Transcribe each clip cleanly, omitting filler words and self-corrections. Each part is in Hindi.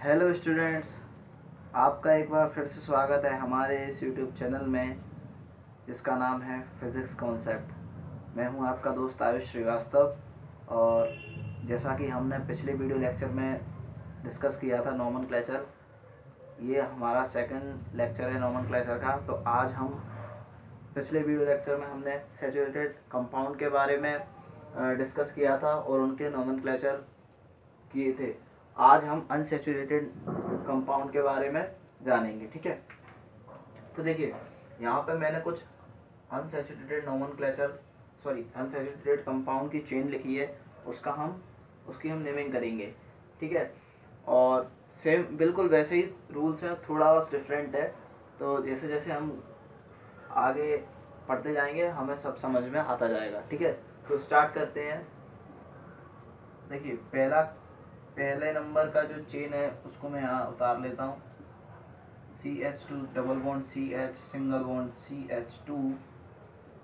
हेलो स्टूडेंट्स, आपका एक बार फिर से स्वागत है हमारे इस यूट्यूब चैनल में जिसका नाम है फिज़िक्स कॉन्सेप्ट। मैं हूं आपका दोस्त आयुष श्रीवास्तव। और जैसा कि हमने पिछले वीडियो लेक्चर में डिस्कस किया था नोमेनक्लेचर, ये हमारा सेकंड लेक्चर है नोमेनक्लेचर का। तो आज हम पिछले वीडियो लेक्चर में हमने सैचुरेटेड कंपाउंड के बारे में डिस्कस किया था और उनके नोमेनक्लेचर किए थे। आज हम अनसैचुरेटेड कंपाउंड के बारे में जानेंगे, ठीक है। तो देखिए, यहाँ पे मैंने कुछ अनसैचुरेटेड कंपाउंड की चेन लिखी है। उसकी हम नेमिंग करेंगे, ठीक है। और सेम बिल्कुल वैसे ही रूल्स हैं, थोड़ा बस डिफरेंट है। तो जैसे जैसे हम आगे पढ़ते जाएंगे हमें सब समझ में आता जाएगा, ठीक है। तो स्टार्ट करते हैं। देखिए, पहले नंबर का जो चेन है उसको मैं यहाँ उतार लेता हूँ। CH2 double bond CH single bond CH2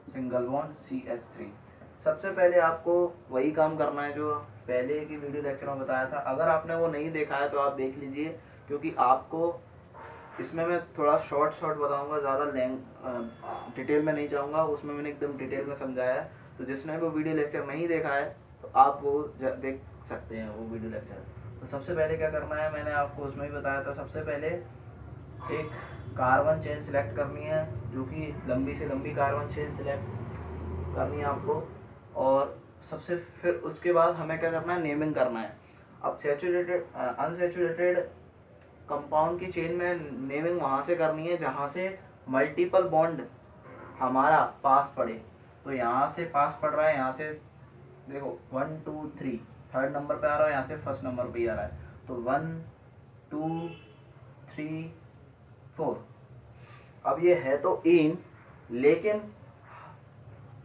single bond CH3। सबसे पहले आपको वही काम करना है जो पहले की वीडियो लेक्चर में बताया था। अगर आपने वो नहीं देखा है तो आप देख लीजिए, क्योंकि आपको इसमें मैं थोड़ा शॉर्ट बताऊंगा, ज़्यादा डिटेल में नहीं जाऊंगा। उसमें मैंने एकदम डिटेल में समझाया है। तो जिसने वो वीडियो लेक्चर नहीं देखा है तो आप वो देख सकते हैं वो वीडियो लेक्चर। तो सबसे पहले क्या करना है, मैंने आपको उसमें भी बताया था। सबसे पहले एक कार्बन चेन सिलेक्ट करनी है, जो कि लंबी से लंबी कार्बन चेन सिलेक्ट करनी है आपको। और फिर उसके बाद हमें क्या करना है, नेमिंग करना है। अब अनसैचुरेटेड कंपाउंड की चेन में नेमिंग वहाँ से करनी है जहाँ से मल्टीपल बॉन्ड हमारा पास पड़े। तो यहाँ से पास पड़ रहा है, यहाँ से देखो 1 2 3 थर्ड नंबर पे आ रहा है, यहाँ से फर्स्ट नंबर पे आ रहा है। तो 1 2 3 4। अब ये है तो इन, लेकिन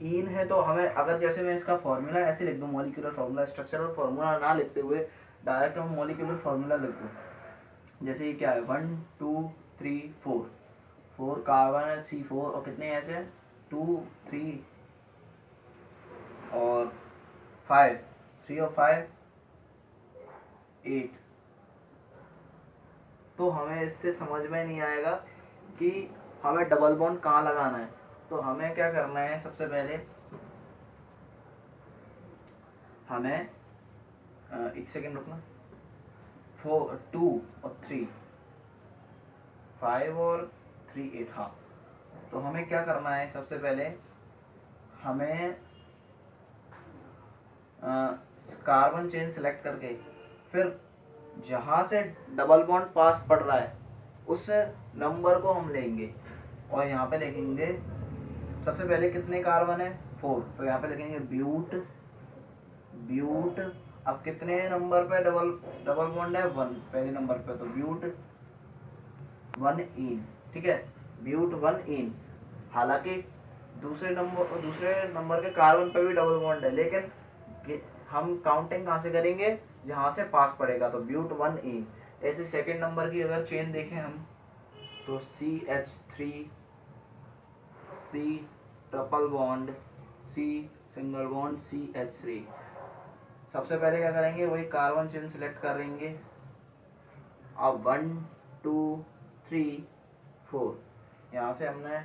इन है तो हमें, अगर जैसे मैं इसका फॉर्मूला ऐसे लिख दूँ, मॉलिक्यूलर फॉर्मूला, स्ट्रक्चरल फॉर्मूला ना लिखते हुए डायरेक्ट हम मॉलिक्यूलर फॉर्मूला लिख दूँ। जैसे ये क्या है, 1 2 3 4 कार्बन है C4 और कितने एच है 2 3 और 5, 3 और 5 8। तो हमें इससे समझ में नहीं आएगा कि हमें डबल बॉन्ड कहाँ लगाना है। तो हमें क्या करना है, सबसे पहले हमें एक सेकेंड रुकना, 4 2 और 3 5 और 3 8। हाँ, तो हमें क्या करना है, सबसे पहले हमें कार्बन चेन सिलेक्ट करके फिर जहाँ से डबल बॉन्ड पास पड़ रहा है उस नंबर को हम लेंगे और यहाँ पे लिखेंगे। सबसे पहले कितने कार्बन है 4, तो यहाँ पे लिखेंगे ब्यूट। अब कितने नंबर पे डबल बॉन्ड है 1 पहले नंबर पे, तो ब्यूट 1 इन, ठीक है, ब्यूट 1 इन। हालांकि दूसरे नंबर के कार्बन पे भी डबल बॉन्ड है, लेकिन हम काउंटिंग कहाँ से करेंगे, जहाँ से पास पड़ेगा। तो ब्यूट 1 इन। ऐसे सेकेंड नंबर की अगर चेन देखें हम, तो CH3 C triple bond C single bond CH3। सबसे पहले क्या करेंगे, वही कार्बन चेन सिलेक्ट करेंगे। अब 1 2 3 4 यहाँ से हमने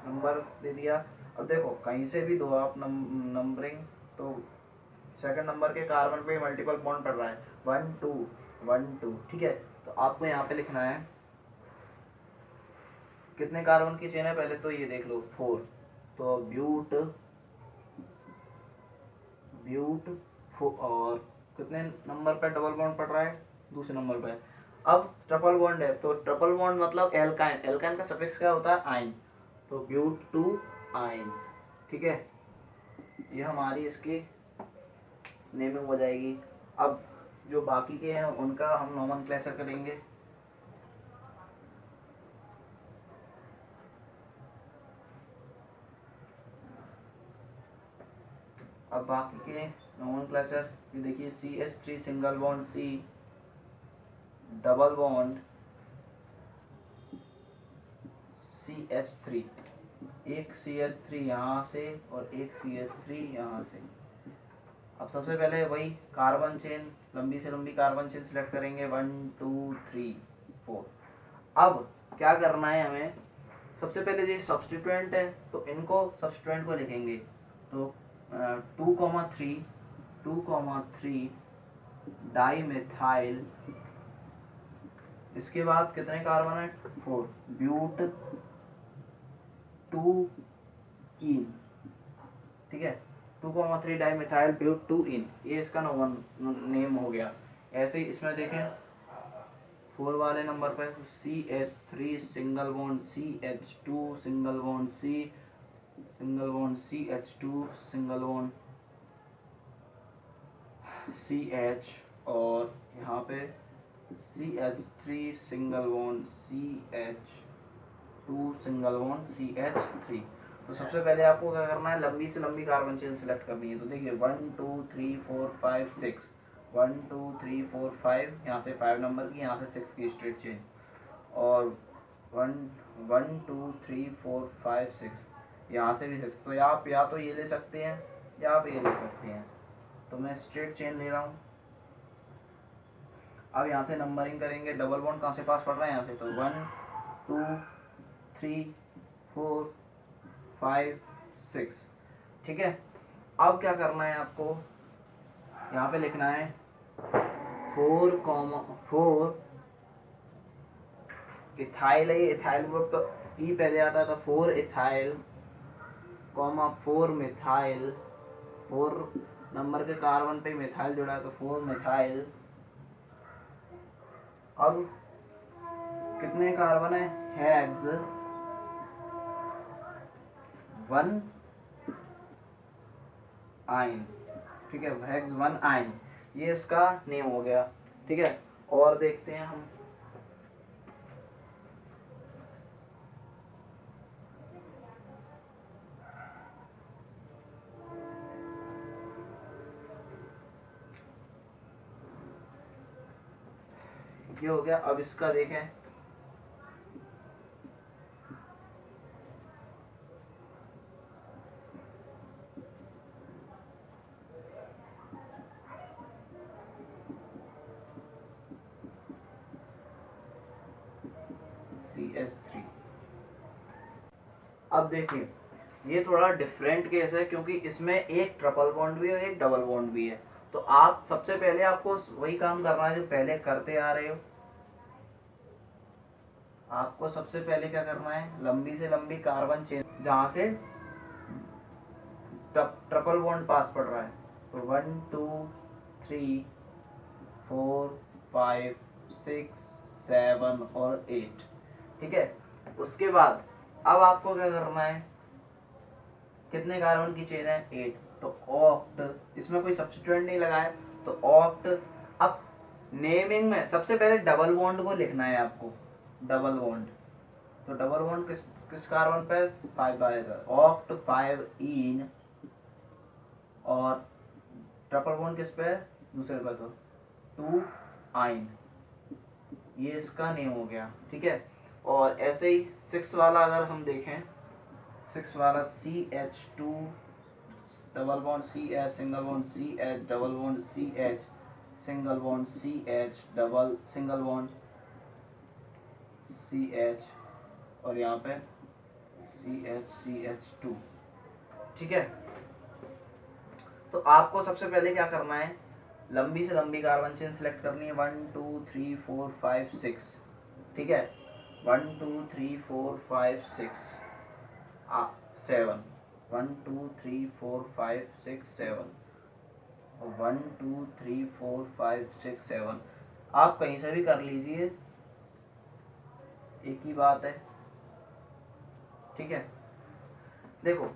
नंबर दे दिया। अब देखो कहीं से भी दो आप नंबरिंग, तो सेकंड नंबर के कार्बन पे मल्टीपल बॉन्ड पड़ रहा है 1 2 1 2, ठीक है। तो आपको यहाँ पे लिखना है कितने कार्बन की चेन है, पहले तो ये देख लो 4। तो ब्यूट और कितने नंबर पे डबल बॉन्ड पड़ रहा है, दूसरे नंबर पे। अब ट्रिपल बॉन्ड है, तो ट्रिपल बॉन्ड मतलब एल्काइन। एल्काइन का सफिक्स क्या होता है, आइन। तो ब्यूट 2 आइन, ठीक है। ये हमारी इसकी नेमिंग हो जाएगी। अब जो बाकी के हैं उनका हम नोमेनक्लेचर करेंगे। अब बाकी के नोमेनक्लेचर ये देखिए, CH3 single bond C double bond CH3, एक CH3 यहाँ से और एक CH3 यहाँ से। अब सबसे पहले वही कार्बन चेन, लंबी से लंबी कार्बन चेन सिलेक्ट करेंगे 1 2 3 4। अब क्या करना है हमें, सबसे पहले ये सब्स्टिट्यूएंट है तो इनको सब्स्टिट्यूएंट को लिखेंगे। तो 2,3 डाई मिथाइल, इसके बाद कितने कार्बन है 4, ब्यूट 2 इन, ठीक है 2,3 डाई मिथाइल ब्यूट 2 इन, ये इसका नेम हो गया। ऐसे ही इसमें देखें 4 वाले नंबर पे CH3 single bond CH2 single bond single bond CH2 single bond CH, और यहाँ पे CH3 single bond CH2 single bond CH3। तो सबसे पहले आपको क्या करना है, लंबी से लंबी कार्बन चेन सिलेक्ट करनी है। तो देखिए 1 2 3 4 5 6, 1 2 3 4 5, यहाँ से 5 नंबर की, यहाँ से 6 की स्ट्रेट चेन, और 1 2 3 4 5 6, यहाँ से भी 6। तो आप या तो ये ले सकते हैं या आप ये ले सकते हैं, तो मैं स्ट्रेट चेन ले रहा हूँ। अब यहाँ से नंबरिंग करेंगे, डबल बॉन्ड कहाँ से पास पड़ रहा है, यहाँ से, तो 1 2 3 4 5 6, ठीक है। अब क्या करना है आपको, यहाँ पे लिखना है 4 इथाइल है, ये इथाइल ग्रुप तो ई पहले आता है, तो 4 इथाइल 4 मिथाइल, 4 नंबर के कार्बन पे मिथाइल जुड़ा है तो 4 मिथाइल। अब कितने कार्बन है, हेक्स 1 आइन, ठीक है हेक्स 1 आइन, ये इसका नेम हो गया, ठीक है। और देखते हैं हम, ये हो गया। अब इसका देखें, CH3। अब देखिए ये थोड़ा डिफरेंट केस है, क्योंकि इसमें एक ट्रिपल बॉन्ड भी है, एक डबल बॉन्ड भी है। तो आप सबसे पहले आपको वही काम करना है जो पहले करते आ रहे हो। आपको सबसे पहले क्या करना है, लंबी से लंबी कार्बन चेन जहां से ट्रिपल बॉन्ड पास पड़ रहा है, तो 1 2 3 4 5 6 7 और 8, ठीक है। उसके बाद अब आपको क्या करना है, कितने कार्बन की चेन है 8, तो ऑक्ट, इसमें कोई सब्स्टिट्यूएंट नहीं लगा है तो ऑक्ट। अब नेमिंग में सबसे पहले डबल बॉन्ड को लिखना है आपको, डबल बॉन्ड, तो डबल बॉन्ड किस किस कार्बन पे 5 आएगा, ऑक्ट 5 इन, और ट्रिपल बॉन्ड किस पे दूसरे पे, तो 2 आइन, ये इसका नेम हो गया, ठीक है। और ऐसे ही 6 वाला अगर हम देखें, 6 वाला CH2 double bond CH single bond CH double bond CH single bond CH double single bond CH, और यहाँ पे CH2, ठीक है। तो आपको सबसे पहले क्या करना है, लंबी से लंबी कार्बन चेन सिलेक्ट करनी है 1 2 3 4 5 6, ठीक है 1 2 3 4 5 6 7, 1 2 3 4 5 6 7, 1 2 3 4 5 6 7। आप कहीं से भी कर लीजिए, एक ही बात है, ठीक है। देखो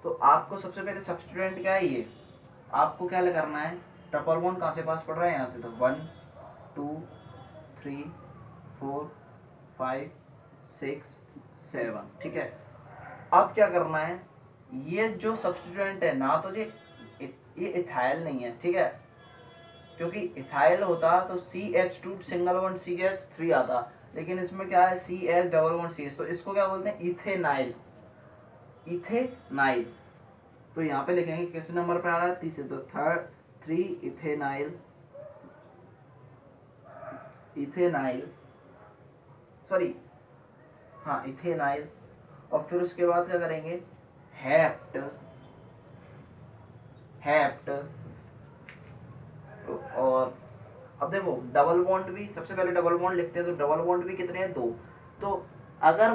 तो आपको सबसे पहले सब्स्टिट्यूएंट क्या है, ये आपको क्या करना है, ट्रिपल बॉन्ड कहाँ से पास पड़ रहा है, यहाँ से, तो 1 2 3 4 5 6 7, ठीक है। अब क्या करना है, ये जो सब्स्टिट्यूएंट है ना, तो ये इथाइल नहीं है, ठीक है, क्योंकि इथाइल होता तो CH2 सिंगल बॉन्ड CH3 आता, लेकिन इसमें क्या है CH डबल बॉन्ड CH, तो इसको क्या बोलते हैं, इथेनाइल, इथेनाइल। तो यहाँ पे लिखेंगे किस नंबर पे आ रहा है, तीसरे, तो 3 इथेनाइल सॉरी, हाँ इथेनाइल। और फिर उसके बाद क्या करेंगे, हेप्ट। और अब देखो डबल बॉन्ड भी, सबसे पहले डबल बॉन्ड लिखते हैं, तो डबल बॉन्ड भी कितने हैं, 2। तो अगर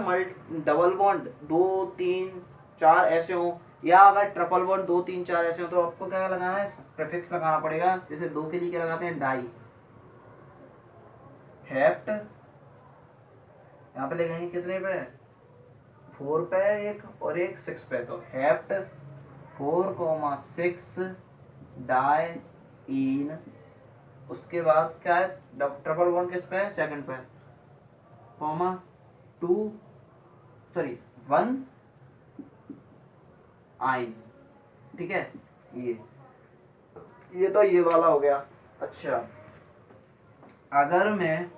डबल बॉन्ड 2 3 4 ऐसे हो, या अगर ट्रिपल बॉन्ड 2 3 4 ऐसे हो, तो आपको क्या लगाना है, प्रीफिक्स लगाना पड़ेगा। जैसे 2 के लिए क्या लगाते हैं, डाई। हेप्ट यहाँ पे लिखेंगे कितने पे, 4 पे एक और एक 6 पे, तो हेप्ट 4,6 डाई इन। उसके बाद क्या है, ट्रिपल बॉन्ड किस पे है, सेकंड पे, कॉमा 2 सॉरी 1 आइन। ठीक है, ये तो ये वाला हो गया। अच्छा, अगर मैं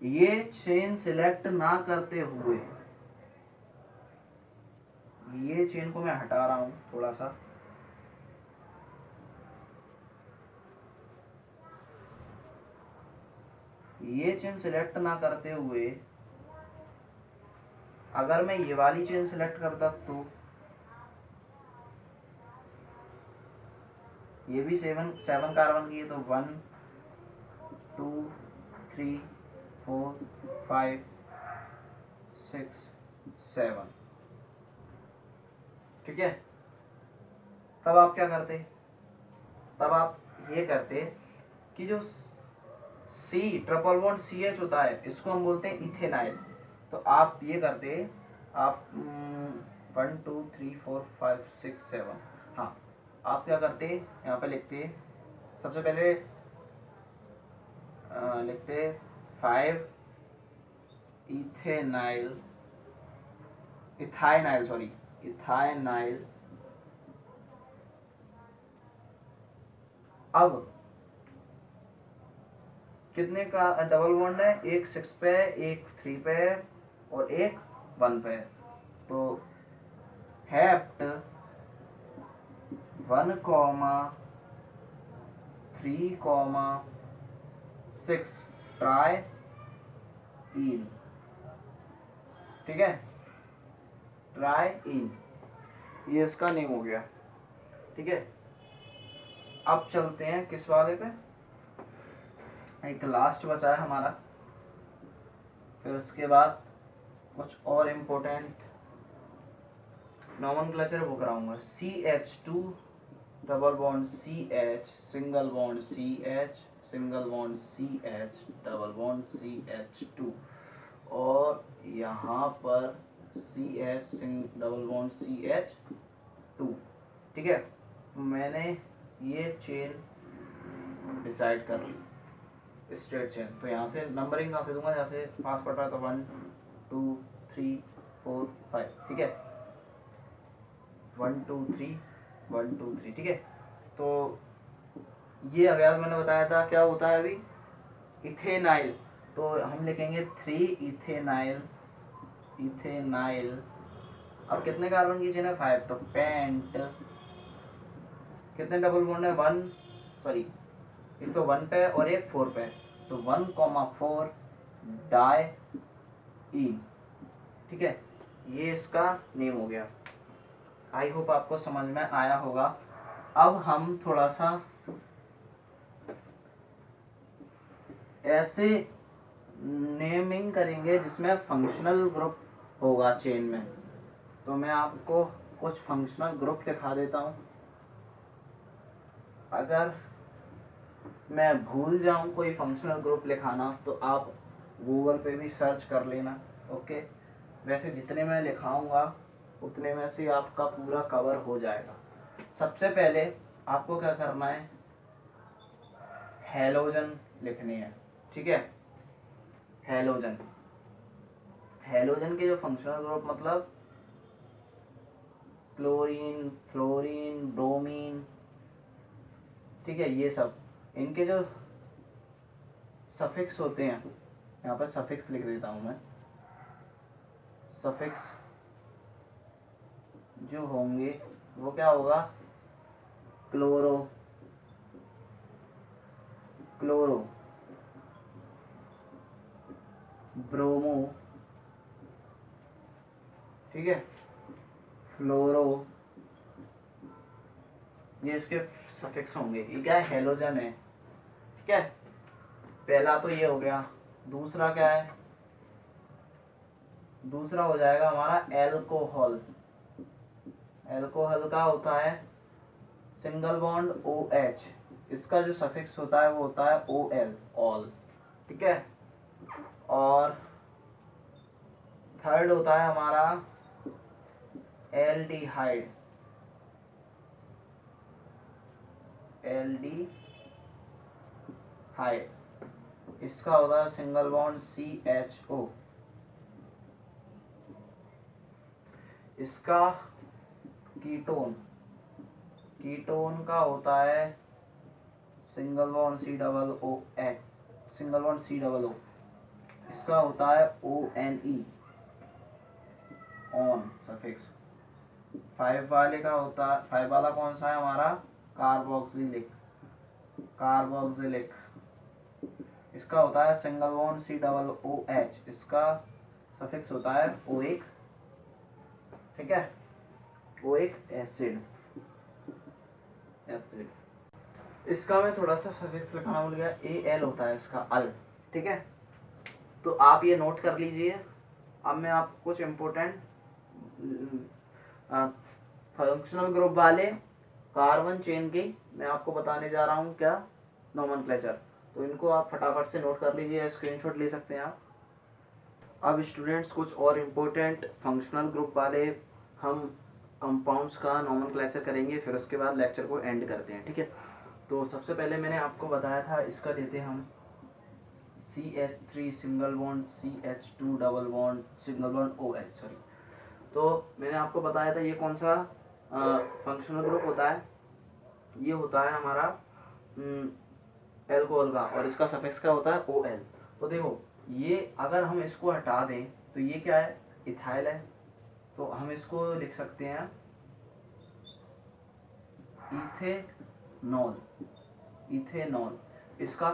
ये चेन सिलेक्ट ना करते हुए, ये चेन को मैं हटा रहा हूं थोड़ा सा, ये चेन सिलेक्ट ना करते हुए अगर मैं ये वाली चेन सिलेक्ट करता, तो ये भी 7 कार्बन की है, तो 1 2 3 4 5 6 7। ठीक है, तब आप क्या करते, तब आप ये करते कि जो C triple bond C H होता है, इसको हम बोलते हैं इथेनाइल। तो आप ये करते, आप 1 2 3 4 5 6 7, हाँ आप क्या करते, यहाँ पे लिखते, सबसे पहले लिखते 5 इथेनाइल इथाइनाइल सॉरी इथाइनाइल। अब कितने का डबल बॉन्ड है, एक 6 पे, एक 3 पे और एक 1 पे, तो हेप्ट 1,3,6 ट्राई इन। ठीक है, ट्राई इन, ये इसका नेम हो गया। ठीक है, अब चलते हैं किस वाले पे, एक लास्ट बचा है हमारा, फिर उसके बाद कुछ और इम्पोर्टेंट नोमेनक्लेचर वो कराऊंगा। CH2 double bond CH, single bond CH, single bond CH, double bond CH2, और यहाँ पर CH डबल बॉन्ड CH2। ठीक है, मैंने ये चेन डिसाइड कर ली, स्ट्रेट चेन। तो यहाँ से नंबरिंग कहाँ से दूंगा, यहाँ से 5 पड़ रहा है, तो 1 2 3 4 5। ठीक है, 1 2 3 1 2 3। ठीक है, तो ये अभ्यास मैंने बताया था क्या होता है अभी, इथेनाइल। तो हम लिखेंगे 3 इथेनाइल। अब कितने कार्बन की चेन है, 5, तो पेंट, कितने डबल बॉन्ड है, 1 सॉरी, एक तो 1 पे और एक 4 पे, तो 1,4 डाई इन। ठीक है, ये इसका नेम हो गया। आई होप आपको समझ में आया होगा। अब हम थोड़ा सा ऐसे नेमिंग करेंगे जिसमें फंक्शनल ग्रुप होगा चेन में। तो मैं आपको कुछ फंक्शनल ग्रुप दिखा देता हूँ। अगर मैं भूल जाऊं कोई फंक्शनल ग्रुप लिखाना, तो आप गूगल पे भी सर्च कर लेना। ओके, वैसे जितने मैं लिखाऊंगा उतने में से आपका पूरा कवर हो जाएगा। सबसे पहले आपको क्या करना है, हेलोजन लिखनी है। ठीक है, हेलोजन, हेलोजन के जो फंक्शनल ग्रुप मतलब क्लोरीन, फ्लोरीन, ब्रोमीन, ठीक है, ये सब इनके जो सफिक्स होते हैं, यहाँ पर सफिक्स लिख देता हूँ मैं। सफिक्स जो होंगे वो क्या होगा, क्लोरो, क्लोरो, ब्रोमो, ठीक है, फ्लोरो, ये इसके सफिक्स होंगे। ये क्या है, हेलोजन है, ठीक है। पहला तो ये हो गया। दूसरा क्या है, दूसरा हो जाएगा हमारा एल्कोहल। एल्कोहल का होता है सिंगल बॉन्ड OH, इसका जो सफिक्स होता है वो होता है OL, ऑल, ठीक है। और थर्ड होता है हमारा एल्डिहाइड, एल्डिहाइड, इसका होता है सिंगल बॉन्ड CHO। इसका कीटोन, कीटोन का होता है single bond COOH, single bond COO, इसका होता है ONE, ऑन सफिक्स। 5 वाले का होता है, 5 वाला कौन सा है हमारा, कार्बोक्सिलिक, कार्बोक्सिलिक, इसका होता है सिंगल बॉन्ड COOH, इसका सफिक्स होता है OIC, ठीक है, OIC एसिड, एसिड। इसका मैं थोड़ा सा सफिक्स लिखना भूल गया, AL होता है इसका, अल, ठीक है। तो आप ये नोट कर लीजिए। अब मैं आपको कुछ इम्पोर्टेंट फंक्शनल ग्रुप वाले कार्बन चेन की मैं आपको बताने जा रहा हूँ, क्या, नोमेनक्लेचर। तो इनको आप फटाफट से नोट कर लीजिए, स्क्रीनशॉट ले सकते हैं आप। अब स्टूडेंट्स कुछ और इम्पोर्टेंट फंक्शनल ग्रुप वाले हम कंपाउंड्स का नोमेनक्लेचर करेंगे, फिर उसके बाद लेक्चर को एंड करते हैं, ठीक है। तो सबसे पहले मैंने आपको बताया था, इसका लेते हैं हम CH3 single bond CH2 double bond single bond OH, sorry. तो मैंने आपको बताया था ये कौन सा फंक्शनल ग्रुप होता है, ये होता है हमारा एल्कोहल का, और इसका सफिक्स क्या होता है OL। तो देखो, ये अगर हम इसको हटा दें तो ये क्या है, इथाइल है, तो हम इसको लिख सकते हैं इथेनॉल, इथेनॉल। इसका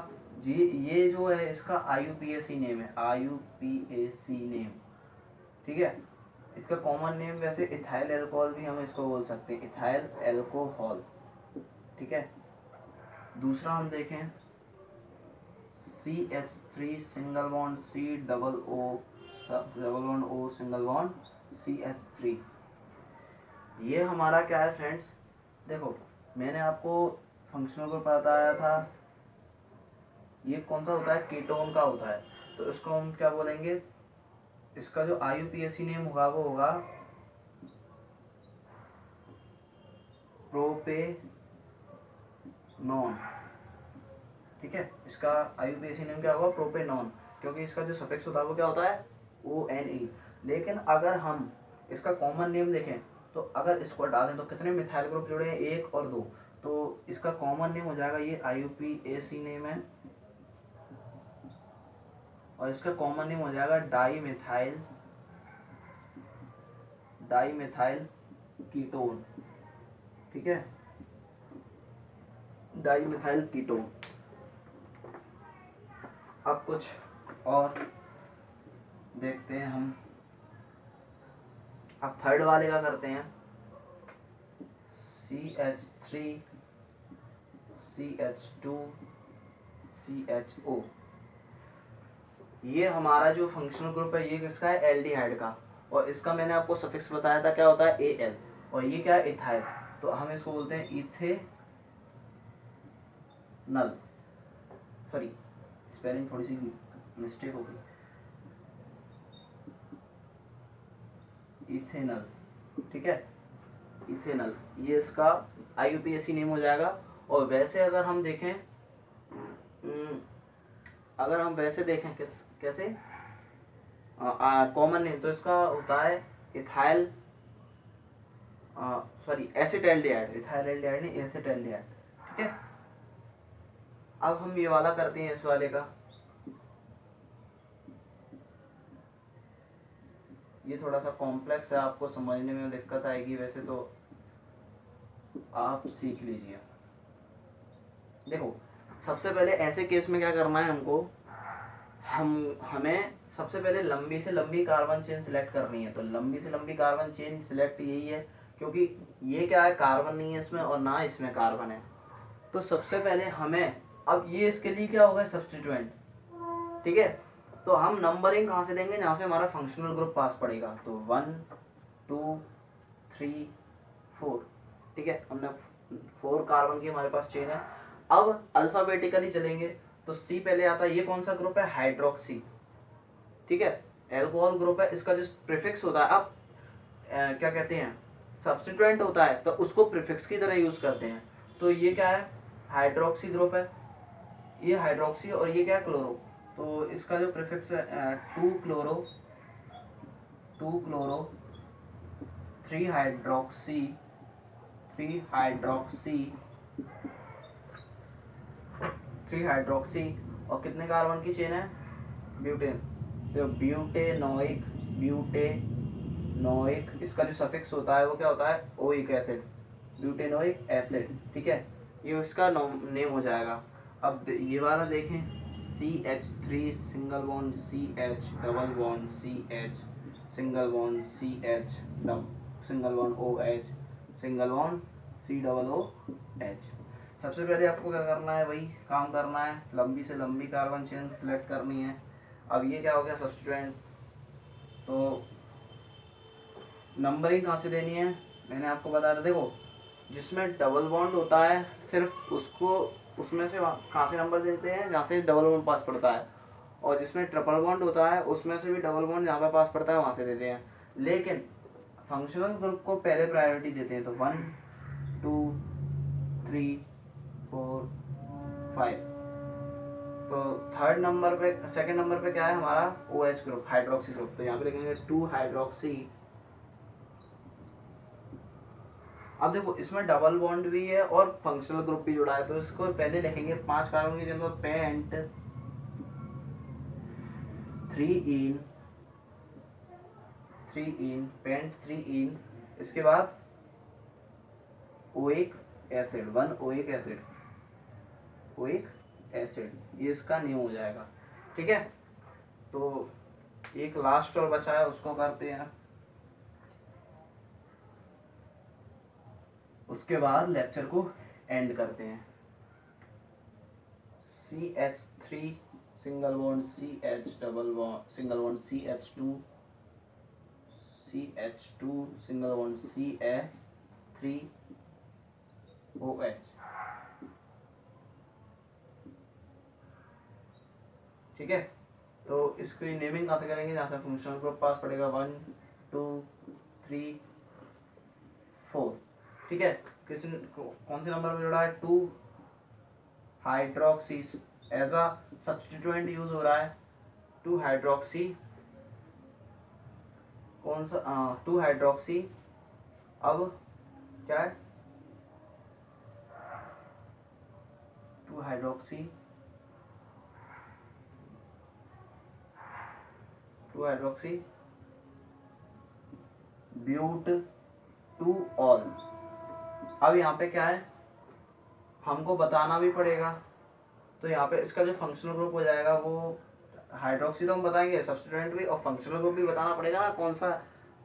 ये जो है इसका IUPAC नेम है, IUPAC नेम, ठीक है। इसका कॉमन नेम वैसे इथाइल एल्कोहल भी हम इसको बोल सकते हैं, इथाइल एल्कोहल, ठीक है। दूसरा हम देखें CH3 single bond C double bond O single bond CH3। ये हमारा क्या है फ्रेंड्स, देखो मैंने आपको फंक्शनल ग्रुप बताया था, ये कौन सा होता है, कीटोन का होता है। तो इसको हम क्या बोलेंगे, इसका जो IUPAC नेम होगा वो होगा प्रोपेनॉन, ठीक है। इसका IUPAC नेम क्या होगा, प्रोपेनॉन, क्योंकि इसका जो सफिक्स होता है वो क्या होता है ONE। लेकिन अगर हम इसका कॉमन नेम देखें तो अगर इसको हटा दें तो कितने मिथाइल ग्रुप जुड़े हैं, 1 और 2, तो इसका कॉमन नेम हो जाएगा, ये IUPAC नेम है, और इसका कॉमन नेम हो जाएगा डाईमिथाइल, डाईमिथाइल कीटोन, ठीक है, डाईमिथाइल कीटोन। अब कुछ और देखते हैं हम, अब थर्ड वाले का करते हैं, CH3 CH2 CHO। ये हमारा जो फंक्शनल ग्रुप है ये किसका है, एल्डिहाइड का, और इसका मैंने आपको सफिक्स बताया था क्या होता है AL, और ये क्या है, इथाइल। तो हम इसको बोलते हैं इथेनल, सॉरी स्पेलिंग थोड़ी सी मिस्टेक होगी, इथेनल, ठीक है, इथेनल। ये इसका IUPAC नेम हो जाएगा। और वैसे अगर हम देखें, अगर हम वैसे देखें कैसे कॉमन नेम, तो इसका होता है इथाइल, सॉरी एसिटाल्डिहाइड, इथाइलडिहाइड नहीं, एसिटाल्डिहाइड, ठीक है। अब हम ये वाला करते हैं, इस वाले का, ये थोड़ा सा कॉम्प्लेक्स है, आपको समझने में दिक्कत आएगी, वैसे तो आप सीख लीजिए। देखो सबसे पहले ऐसे केस में क्या करना है हमको, हमें सबसे पहले लंबी से लंबी कार्बन चेन सिलेक्ट करनी है। तो लंबी से लंबी कार्बन चेन सिलेक्ट यही है, क्योंकि ये क्या है, कार्बन नहीं है इसमें और ना इसमें कार्बन है। तो सबसे पहले हमें, अब ये इसके लिए क्या होगा, सब्स्टिट्यूएंट, ठीक है। तो हम नंबरिंग कहाँ से देंगे, जहाँ से हमारा फंक्शनल ग्रुप पास पड़ेगा। तो 1 2 3 4, ठीक है। हमने 4 कार्बन की हमारे पास चेन है। अब अल्फाबेटिकली चलेंगे तो सी पहले आता है। ये कौन सा ग्रुप है, हाइड्रोक्सी, ठीक है। एल्कोहल ग्रुप है। इसका जो प्रीफिक्स होता है, अब क्या कहते हैं, सब्स्टिट्यूएंट होता है तो उसको प्रीफिक्स की तरह यूज करते हैं। तो ये क्या है, हाइड्रोक्सी ग्रुप है, ये हाइड्रोक्सी, और ये क्या है, क्लोरो। तो इसका जो प्रीफिक्स है 2 क्लोरो 3 हाइड्रोक्सी 3 हाइड्रोक्सी, और कितने कार्बन की चेन है, ब्यूटेन। तो ब्यूटेनोइक, इसका जो सफिक्स होता है वो क्या होता है, ओइक एसिड, ब्यूटेनोइक एसिड, ठीक है। ये इसका नेम हो जाएगा। अब ये वाला देखें, CH3 single bond CH, double bond CH, single bond CH, single bond OH, single bond COOH। सबसे पहले आपको क्या करना है, वही काम करना है, लंबी से लंबी कार्बन चेन सिलेक्ट करनी है। अब ये क्या हो गया, सब्स्टिट्यूएंट। तो नंबरिंग कहाँ से देनी है, मैंने आपको बताया था। देखो, जिसमें डबल बॉन्ड होता है सिर्फ उसको, उसमें से कहाँ से नंबर देते हैं, जहाँ से डबल बॉन्ड पास पड़ता है। और जिसमें ट्रिपल बॉन्ड होता है उसमें से भी डबल बॉन्ड जहाँ पर पास पड़ता है वहाँ से देते हैं। लेकिन फंक्शनल ग्रुप को पहले प्रायोरिटी देते हैं। तो 1 2 3 4 5। तो थर्ड नंबर पे, सेकंड नंबर पे क्या है हमारा, OH ग्रुप, हाइड्रोक्सी ग्रुप। तो यहाँ पे लिखेंगे 2 हाइड्रोक्सी। अब देखो, इसमें डबल बॉन्ड भी है और फंक्शनल ग्रुप भी जुड़ा है। तो इसको पहले लिखेंगे 5 कार्बन की जगह पेंट 3 इन, इसके बाद ओइक एसिड, 1 ओइक एसिड, ये इसका नेम हो जाएगा, ठीक है। तो एक लास्ट और बचा है, उसको करते हैं, उसके बाद लेक्चर को एंड करते हैं। CH3 single bond CH, double bond single bond CH2 single bond CH3OH, ठीक है। तो इसकी नेमिंग कहाँ से करेंगे, जहाँ से फंक्शनल ग्रुप पास पड़ेगा, 1 2 3 4, ठीक है। कौन से नंबर में जुड़ा है, 2 hydroxy, as a substituent use हो रहा है। 2 हाइड्रोक्सी, कौन सा, 2 हाइड्रोक्सी। अब क्या है, 2 हाइड्रोक्सी ब्यूट 2 ऑल। अब यहाँ पे क्या है, हमको बताना भी पड़ेगा। तो यहाँ पे इसका जो फंक्शनल ग्रुप हो जाएगा वो हाइड्रोक्सी, तो हम बताएंगे, सब्स्टिट्यूएंट भी और फंक्शनल ग्रुप भी बताना पड़ेगा ना, कौन सा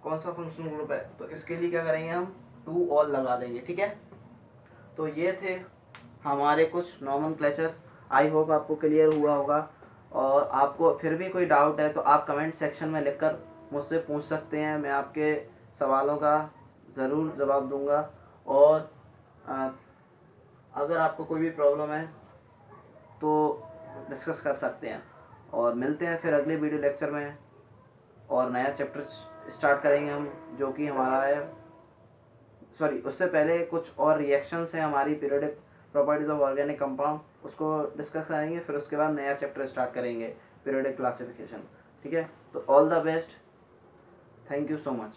फंक्शनल ग्रुप है। तो इसके लिए क्या करेंगे, हम 2 ऑल लगा देंगे, ठीक है। तो ये थे हमारे कुछ नॉमेनक्लेचर। आई होप आपको क्लियर हुआ होगा। और आपको फिर भी कोई डाउट है तो आप कमेंट सेक्शन में लिखकर मुझसे पूछ सकते हैं, मैं आपके सवालों का ज़रूर जवाब दूंगा। और अगर आपको कोई भी प्रॉब्लम है तो डिस्कस कर सकते हैं। और मिलते हैं फिर अगले वीडियो लेक्चर में, और नया चैप्टर स्टार्ट करेंगे हम, जो कि हमारा है, सॉरी, उससे पहले कुछ और रिएक्शंस हैं हमारी, periodic properties of organic compound, उसको डिस्कस करेंगे। फिर उसके बाद नया चैप्टर स्टार्ट करेंगे, पीरियोडिक क्लासिफिकेशन, ठीक है। तो all the best, thank you so much.